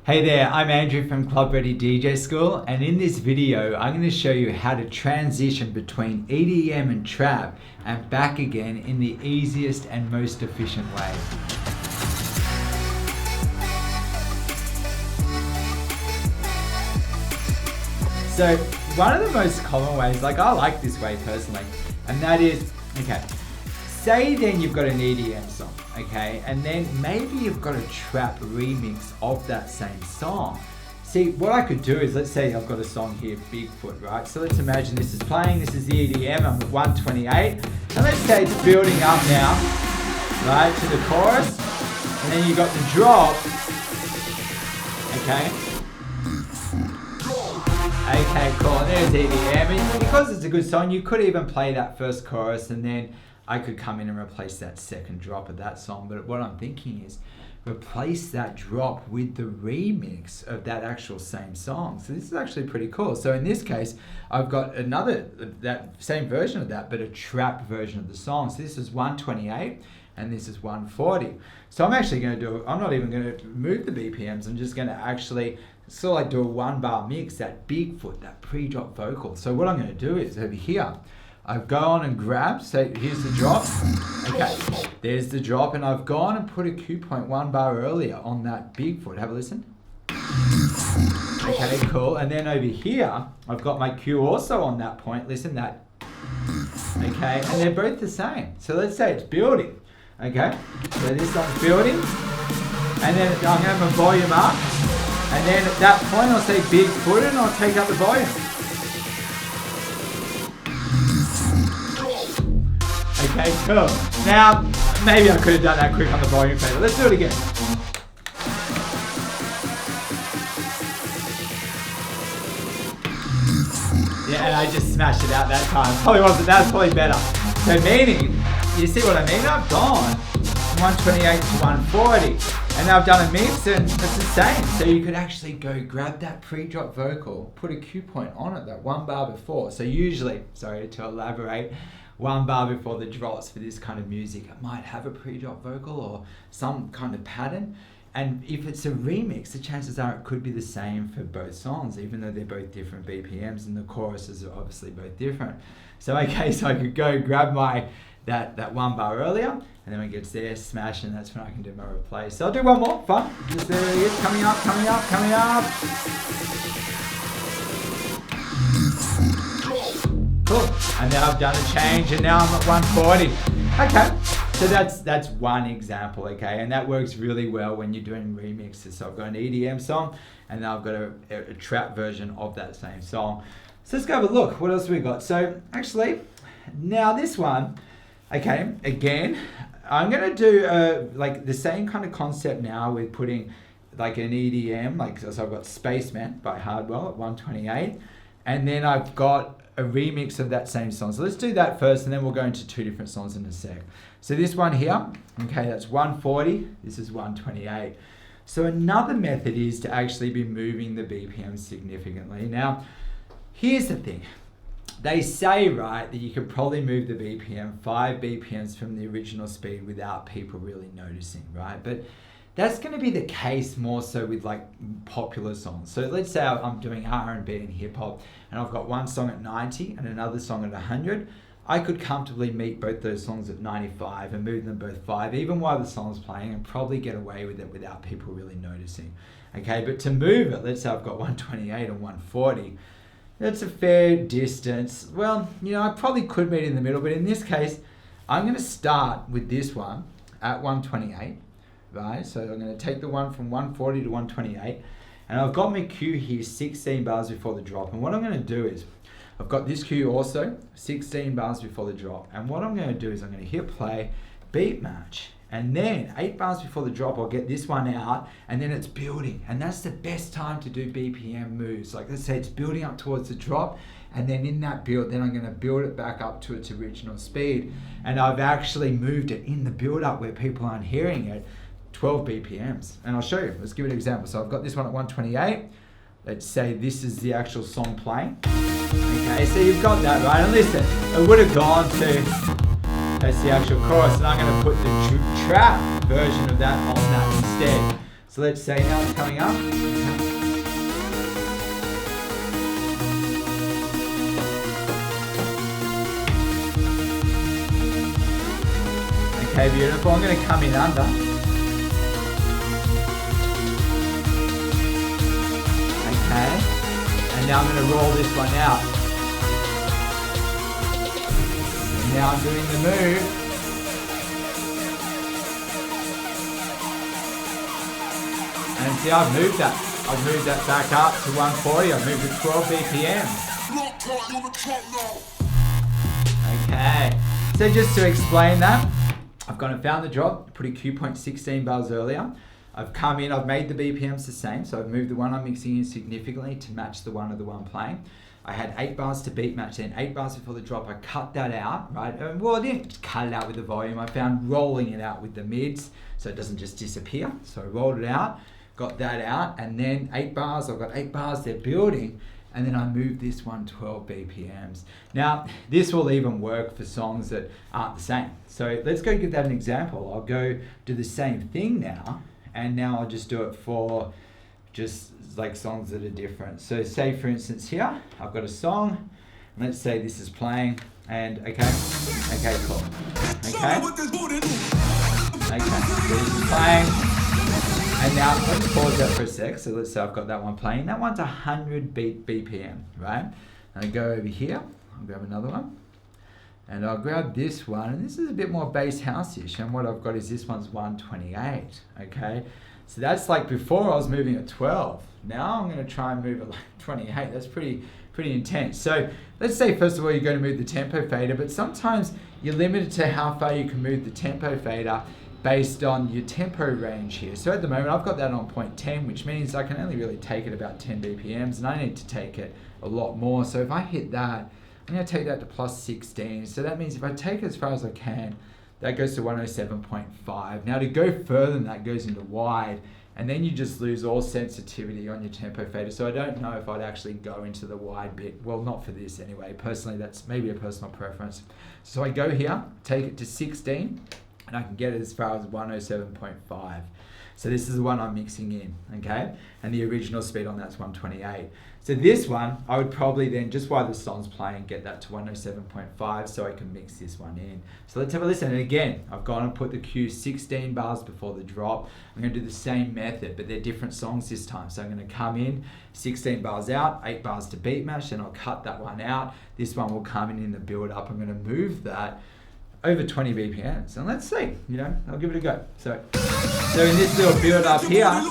Hey there, I'm Andrew from Club Ready DJ School, and in this video I'm going to show you how to transition between EDM and Trap and back again in the easiest and most efficient way. So one of the most common ways, like I like this way personally, and that is, okay, say then you've got an EDM song, okay, and then maybe you've got a trap remix of that same song. See, what I could do is, let's say I've got a song here, Bigfoot, right? So let's imagine this is playing, this is the EDM, I'm at 128, and let's say it's building up now, right, to the chorus, and then you got the drop, okay? Okay, cool, and there's EDM, and because it's a good song, you could even play that first chorus, and then I could come in and replace that second drop of that song. But what I'm thinking is replace that drop with the remix of that actual same song. So this is actually pretty cool. So in this case, I've got that same version of that, but a trap version of the song. So this is 128 and this is 140. So I'm actually going to do, I'm not even going to move the BPMs. I'm just going to actually sort of like do a 1 bar mix, that Bigfoot, that pre-drop vocal. So what I'm going to do is over here, I've gone and grabbed, so here's the drop, okay, there's the drop, and I've gone and put a cue point 1 bar earlier on that Bigfoot. Have a listen. Okay, cool, and then over here, I've got my cue also on that point, listen, that, okay, and they're both the same. So let's say it's building, okay, so this song's building, and then I'm going to have my volume up, and then at that point I'll say Bigfoot and I'll take up the volume. Okay, cool. Now, maybe I could have done that quick on the volume fader. Let's do it again. Yeah, and I just smashed it out that time. Probably wasn't, that was probably better. So meaning, you see what I mean? I've gone from 128 to 140. And now I've done a mix and it's the same. So you could actually go grab that pre-drop vocal, put a cue point on it, that 1 bar before. So usually, sorry to elaborate, 1 bar before the drops for this kind of music, it might have a pre-drop vocal or some kind of pattern. And if it's a remix, the chances are it could be the same for both songs, even though they're both different BPMs and the choruses are obviously both different. So okay, so I could go grab my that 1 bar earlier, and then when it gets there, smash, and that's when I can do my replace. So I'll do one more, fun. Just there it is, coming up, coming up, coming up. Cool, and then I've done a change and now I'm at 140. Okay, so that's one example, okay, and that works really well when you're doing remixes. So I've got an EDM song and now I've got a trap version of that same song. So let's go have a look, what else we got? So actually, now this one, okay, again, I'm gonna do like the same kind of concept now with putting like an EDM, like so I've got Spaceman by Hardwell at 128, and then I've got a remix of that same song. So let's do that first and then we'll go into 2 different songs in a sec. So this one here, okay, that's 140, this is 128. So another method is to actually be moving the BPM significantly. Now, here's the thing. They say, right, that you could probably move the BPM 5 BPMs from the original speed without people really noticing, right? But that's going to be the case more so with like popular songs. So let's say I'm doing R&B and hip hop and I've got one song at 90 and another song at 100. I could comfortably meet both those songs at 95 and move them both 5 even while the song's playing and probably get away with it without people really noticing. Okay, but to move it, let's say I've got 128 and 140. That's a fair distance. Well, you know, I probably could meet in the middle, but in this case, I'm going to start with this one at 128. Right, so I'm going to take the one from 140 to 128 and I've got my cue here 16 bars before the drop, and what I'm going to do is I've got this cue also 16 bars before the drop, and what I'm going to do is I'm going to hit play, beat match, and then 8 bars before the drop I'll get this one out and then it's building, and that's the best time to do BPM moves. Like let's say it's building up towards the drop, and then in that build, then I'm going to build it back up to its original speed, and I've actually moved it in the build up where people aren't hearing it 12 BPMs, and I'll show you. Let's give it an example. So I've got this one at 128. Let's say this is the actual song playing. Okay, so you've got that, right? And listen, it would have gone to, that's the actual chorus, and I'm going to put the trap version of that on that instead. So So let's say now it's coming up. Okay, beautiful. I'm going to come in under. Okay. And now I'm going to roll this one out. And now I'm doing the move. And see, I've moved that. I've moved that back up to 140. I've moved to 12 BPM. Okay. So just to explain that, I've gone and found the drop, put a cue point 16 bars earlier. I've come in, I've made the BPMs the same, so I've moved the one I'm mixing in significantly to match the one of the one playing. I had 8 bars to beat match, then 8 bars before the drop. I cut that out, right? Well, I didn't cut it out with the volume. I found rolling it out with the mids so it doesn't just disappear. So I rolled it out, got that out, and then 8 bars. I've got 8 bars, they're building. And then I moved this one 12 BPMs. Now, this will even work for songs that aren't the same. So let's go give that an example. I'll go do the same thing now, and now I'll just do it for just like songs that are different. So say for instance here, I've got a song, and let's say this is playing, and okay, cool. Okay, so this is playing. And now let's pause that for a sec. So let's say I've got that one playing. That one's 100 BPM, right? And I go over here, I'll grab another one. And I'll grab this one, and this is a bit more bass house-ish. And what I've got is this one's 128, okay? So that's like before I was moving at 12. Now I'm gonna try and move at like 28. That's pretty intense. So let's say first of all you're gonna move the tempo fader, but sometimes you're limited to how far you can move the tempo fader based on your tempo range here. So at the moment I've got that on 0.10, which means I can only really take it about 10 BPMs, and I need to take it a lot more. So if I hit that, I'm going to take that to plus 16. So that means if I take it as far as I can, that goes to 107.5. Now to go further than that goes into wide, and then you just lose all sensitivity on your tempo fader. So I don't know if I'd actually go into the wide bit. Well, not for this anyway. Personally, that's maybe a personal preference. So I go here, take it to 16, and I can get it as far as 107.5. So this is the one I'm mixing in, okay? And the original speed on that's 128. So this one, I would probably then, just while the song's playing, get that to 107.5 so I can mix this one in. So let's have a listen. And again, I've gone and put the cue 16 bars before the drop. I'm gonna do the same method, but they're different songs this time. So I'm gonna come in, 16 bars out, 8 bars to beat match, then I'll cut that one out. This one will come in the build up. I'm gonna move that over 20 BPMs, and let's see, I'll give it a go. So in this little build up here, I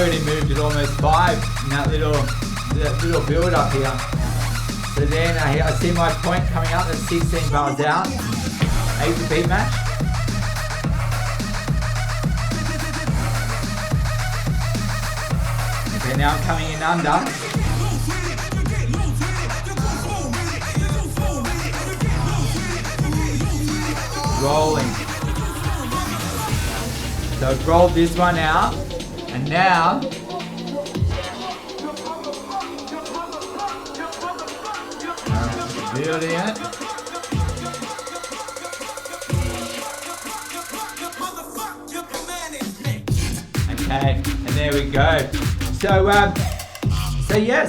already moved it almost 5 in that little build up here. So then I see my point coming up, that's 16 bars out, 8 to beat match. Okay, now I'm coming in under. Rolling. So I've rolled this one out, and now building it. Okay, and there we go. So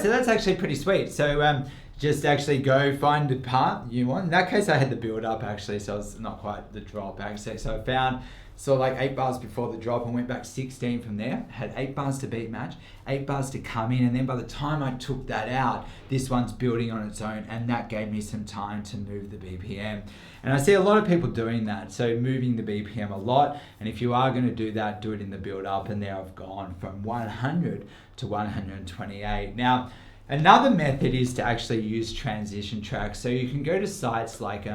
that's actually pretty sweet. So just actually go find the part you want. In that case, I had the build up actually, so it's not quite the drop actually. So I found like 8 bars before the drop and went back 16 from there. Had 8 bars to beat match, 8 bars to come in, and then by the time I took that out, this one's building on its own, and that gave me some time to move the BPM. And I see a lot of people doing that, so moving the BPM a lot. And if you are going to do that, do it in the build up. And there I've gone from 100 to 128. Now, another method is to actually use transition tracks. So you can go to sites like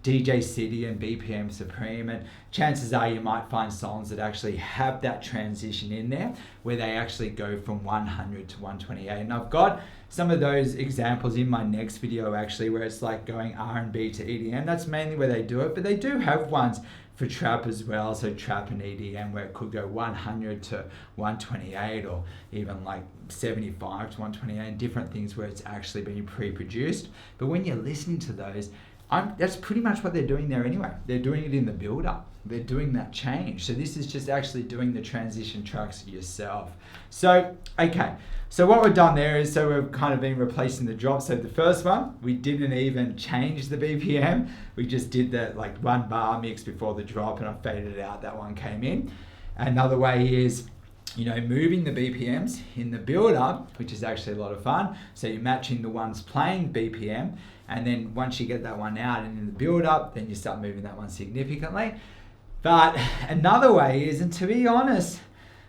DJ City and BPM Supreme, and chances are you might find songs that actually have that transition in there where they actually go from 100 to 128. And I've got some of those examples in my next video actually, where it's like going R&B to EDM. That's mainly where they do it, but they do have ones for trap as well, so trap and EDM, where it could go 100 to 128, or even like 75 to 128, and different things where it's actually being pre-produced. But when you're listening to those, that's pretty much what they're doing there anyway. They're doing it in the build-up. They're doing that change. So this is just actually doing the transition tracks yourself. So, okay. So what we've done there is, so we've kind of been replacing the drop. So the first one, we didn't even change the BPM. We just did the like 1 bar mix before the drop, and I faded it out. That one came in. Another way is, you know, moving the BPMs in the build-up, which is actually a lot of fun. So you're matching the ones playing BPM, and then once you get that one out and in the build-up, then you start moving that one significantly. But another way is, and to be honest,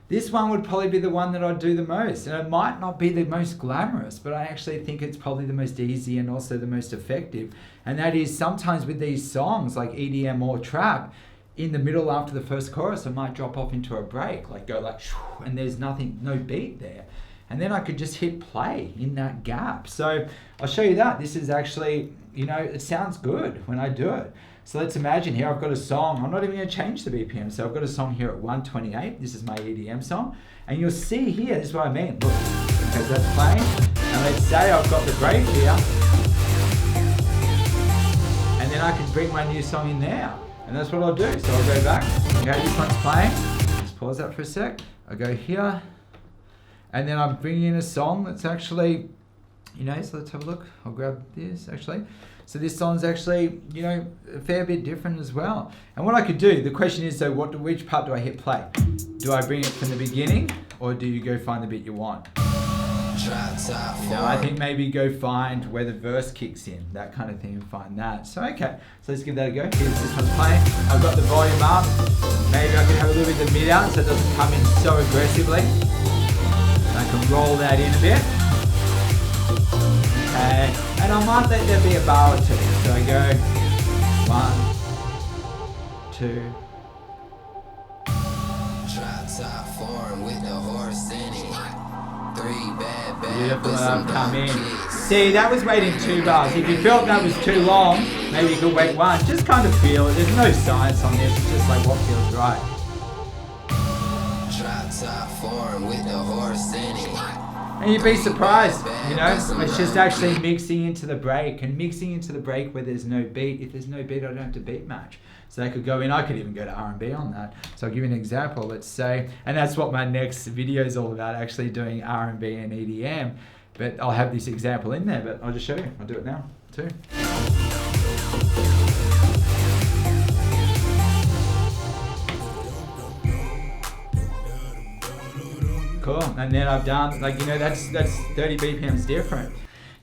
this one would probably be the one that I'd do the most. And it might not be the most glamorous, but I actually think it's probably the most easy and also the most effective. And that is, sometimes with these songs like EDM or Trap, in the middle after the first chorus, I might drop off into a break, like go like, and there's nothing, no beat there. And then I could just hit play in that gap. So I'll show you that. This is actually, you know, it sounds good when I do it. So let's imagine here I've got a song. I'm not even going to change the BPM. So I've got a song here at 128. This is my EDM song. And you'll see here, this is what I mean. Look, okay, that's playing. And let's say I've got the break here. And then I can bring my new song in there. And that's what I'll do. So I'll go back. Okay, this one's playing. Just pause that for a sec. I go here. And then I'm bringing in a song that's actually, you know, so let's have a look. I'll grab this actually. So this song's actually, you know, a fair bit different as well. And what I could do, the question is, so which part do I hit play? Do I bring it from the beginning, or do you go find the bit you want? You know, I think maybe go find where the verse kicks in, that kind of thing, and find that. So okay, so let's give that a go. Here's this one's playing. I've got the volume up. Maybe I can have a little bit of the mid out so it doesn't come in so aggressively. And I can roll that in a bit. Okay, and I might let there be a bar or two. So I go 1, 2. Beautiful, come in. See, that was waiting 2 bars. If you felt that was too long, maybe you could wait 1. Just kind of feel it. There's no science on this. It's just like what feels right. And you'd be surprised, you know, it's just actually mixing into the break, and mixing into the break where there's no beat. If there's no beat, I don't have to beat match. So I could go in, I could even go to R&B on that. So I'll give you an example, let's say, and that's what my next video is all about, actually doing R&B and EDM. But I'll have this example in there, but I'll just show you. I'll do it now too. Cool, and then I've done, like, you know, that's 30 BPMs different.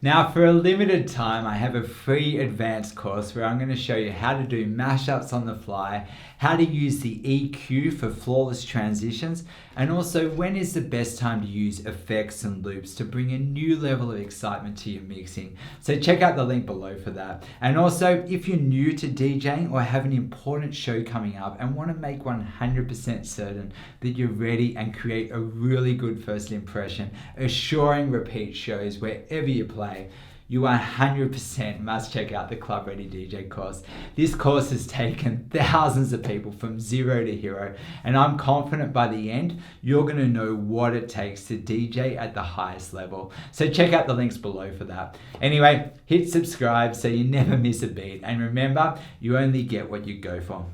Now, for a limited time, I have a free advanced course where I'm going to show you how to do mashups on the fly, how to use the EQ for flawless transitions, and also when is the best time to use effects and loops to bring a new level of excitement to your mixing. So check out the link below for that. And also, if you're new to DJing or have an important show coming up and want to make 100% certain that you're ready and create a really good first impression, assuring repeat shows wherever you play, you 100% must check out the Club Ready DJ course. This course has taken thousands of people from zero to hero, and I'm confident by the end, you're gonna know what it takes to DJ at the highest level. So check out the links below for that. Anyway, hit subscribe so you never miss a beat, and remember, you only get what you go for.